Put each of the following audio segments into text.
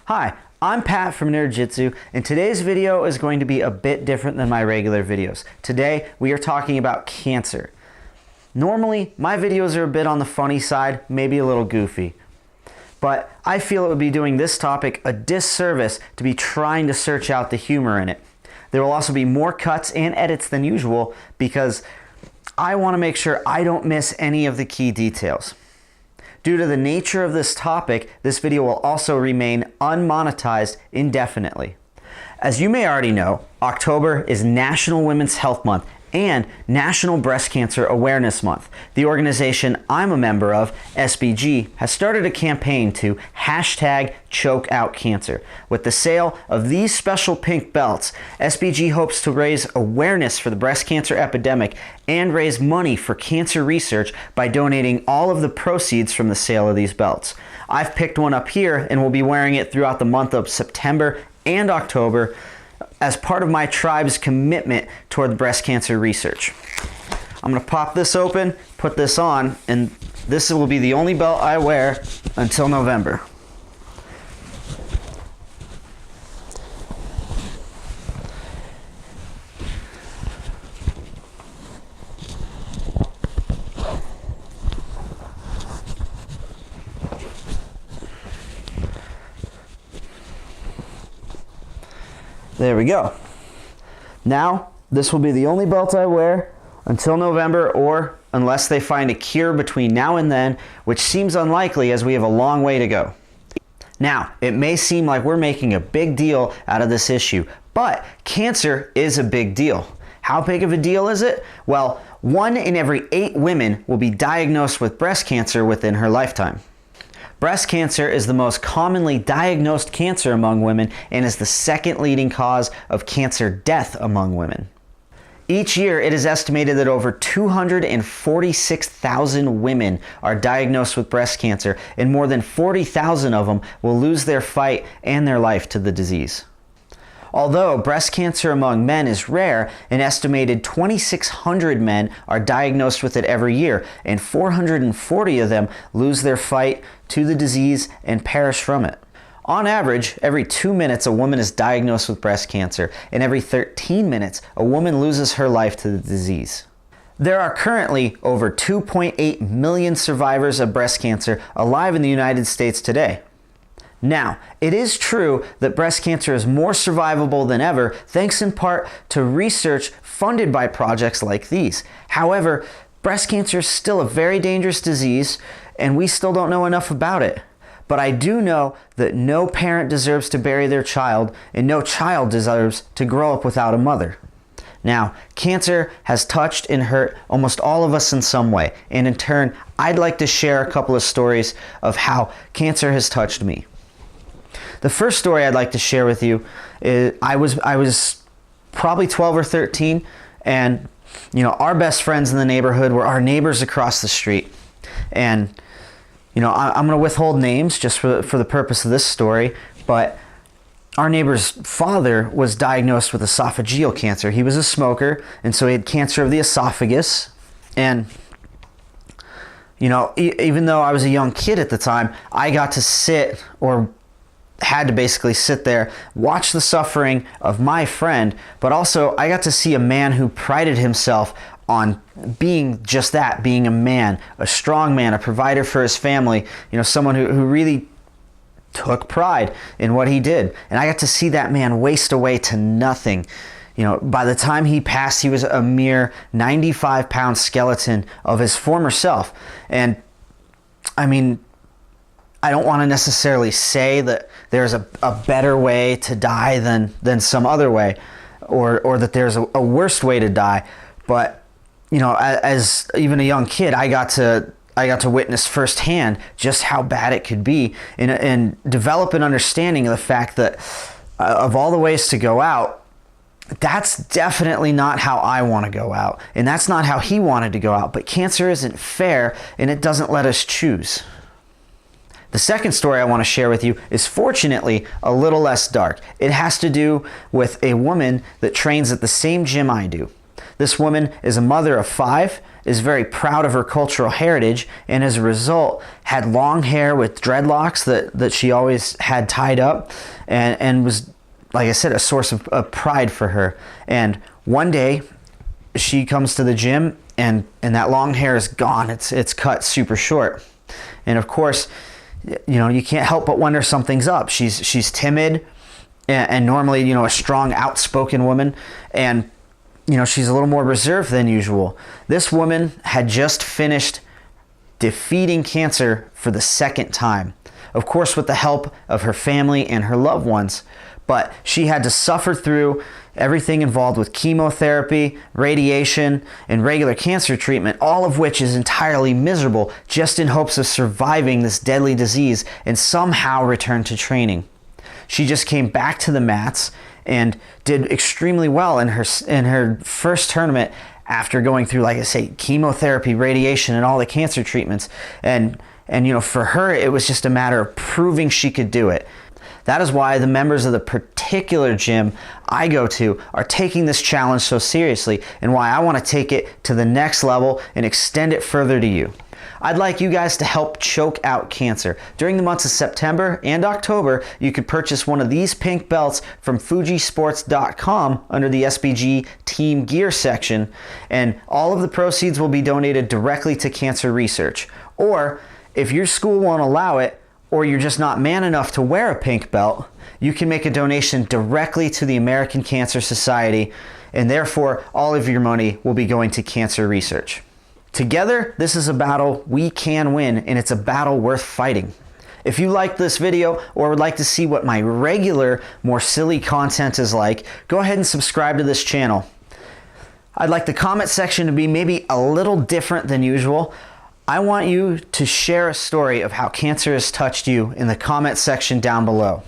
Hi, I'm Pat from Nerdjitsu, and today's video is going to be a bit different than my regular videos. Today, we are talking about cancer. Normally, my videos are a bit on the funny side, maybe a little goofy. But I feel it would be doing this topic a disservice to be trying to search out the humor in it. There will also be more cuts and edits than usual because I want to make sure I don't miss any of the key details. Due to the nature of this topic, this video will also remain unmonetized indefinitely. As you may already know, October is National Women's Health Month and National Breast Cancer Awareness Month. The organization I'm a member of, SPG, has started a campaign to #ChokeOutCancer. With the sale of these special pink belts, SPG hopes to raise awareness for the breast cancer epidemic and raise money for cancer research by donating all of the proceeds from the sale of these belts. I've picked one up here and will be wearing it throughout the month of September and October as part of my tribe's commitment toward breast cancer research. I'm going to pop this open, put this on, and this will be the only belt I wear until November. There we go. Now, this will be the only belt I wear until November, or unless they find a cure between now and then, which seems unlikely as we have a long way to go. Now, it may seem like we're making a big deal out of this issue, but cancer is a big deal. How big of a deal is it? Well, 1 in every 8 women will be diagnosed with breast cancer within her lifetime. Breast cancer is the most commonly diagnosed cancer among women and is the second leading cause of cancer death among women. Each year, it is estimated that over 246,000 women are diagnosed with breast cancer, and more than 40,000 of them will lose their fight and their life to the disease. Although breast cancer among men is rare, an estimated 2,600 men are diagnosed with it every year, and 440 of them lose their fight to the disease and perish from it. On average, every 2 minutes a woman is diagnosed with breast cancer, and every 13 minutes a woman loses her life to the disease. There are currently over 2.8 million survivors of breast cancer alive in the United States today. Now, it is true that breast cancer is more survivable than ever, thanks in part to research funded by projects like these. However, breast cancer is still a very dangerous disease, and we still don't know enough about it. But I do know that no parent deserves to bury their child, and no child deserves to grow up without a mother. Now, cancer has touched and hurt almost all of us in some way, and in turn, I'd like to share a couple of stories of how cancer has touched me. The first story I'd like to share with you is I was probably 12 or 13, and our best friends in the neighborhood were our neighbors across the street. And I'm going to withhold names just for the purpose of this story, but our neighbor's father was diagnosed with esophageal cancer. He was a smoker, and so he had cancer of the esophagus. And even though I was a young kid at the time, I got to sit, or had to basically sit there, watch the suffering of my friend, but also I got to see a man who prided himself on being just that, being a man, a strong man, a provider for his family, someone who really took pride in what he did. And I got to see that man waste away to nothing. By the time he passed, he was a mere 95-pound skeleton of his former self. And I mean, I don't want to necessarily say that there's a better way to die than some other way, or that there's a worse way to die. But as even a young kid, I got to witness firsthand just how bad it could be, and develop an understanding of the fact that of all the ways to go out, that's definitely not how I want to go out, and that's not how he wanted to go out. But cancer isn't fair, and it doesn't let us choose. The second story I want to share with you is fortunately a little less dark. It has to do with a woman that trains at the same gym I do. This woman is a mother of 5, is very proud of her cultural heritage, and as a result had long hair with dreadlocks that she always had tied up, and was, like I said, a source of pride for her. And one day she comes to the gym and that long hair is gone. It's cut super short. And of course, you know, you can't help but wonder something's up. She's timid and normally, you know, a strong, outspoken woman, and you know, she's a little more reserved than usual. This woman had just finished defeating cancer for the second time, of course with the help of her family and her loved ones, but she had to suffer through everything involved with chemotherapy, radiation, and regular cancer treatment, all of which is entirely miserable, just in hopes of surviving this deadly disease and somehow return to training. She just came back to the mats and did extremely well in her first tournament after going through, like I say, chemotherapy, radiation, and all the cancer treatments. And you know, for her, it was just a matter of proving she could do it. That is why the members of the particular gym I go to are taking this challenge so seriously, and why I want to take it to the next level and extend it further to you. I'd like you guys to help choke out cancer. During the months of September and October, you could purchase one of these pink belts from fujisports.com under the SPG Team Gear section, and all of the proceeds will be donated directly to cancer research. Or if your school won't allow it, or you're just not man enough to wear a pink belt, you can make a donation directly to the American Cancer Society, and therefore all of your money will be going to cancer research. Together, this is a battle we can win, and it's a battle worth fighting. If you liked this video or would like to see what my regular, more silly content is like, go ahead and subscribe to this channel. I'd like the comment section to be maybe a little different than usual. I want you to share a story of how cancer has touched you in the comment section down below.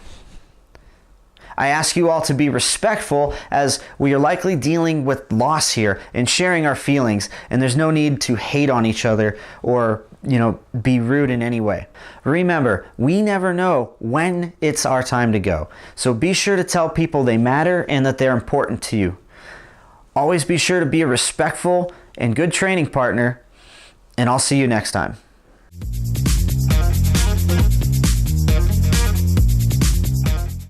I ask you all to be respectful, as we are likely dealing with loss here and sharing our feelings, and there's no need to hate on each other or, you know, be rude in any way. Remember, we never know when it's our time to go, so be sure to tell people they matter and that they're important to you. Always be sure to be a respectful and good training partner, and I'll see you next time.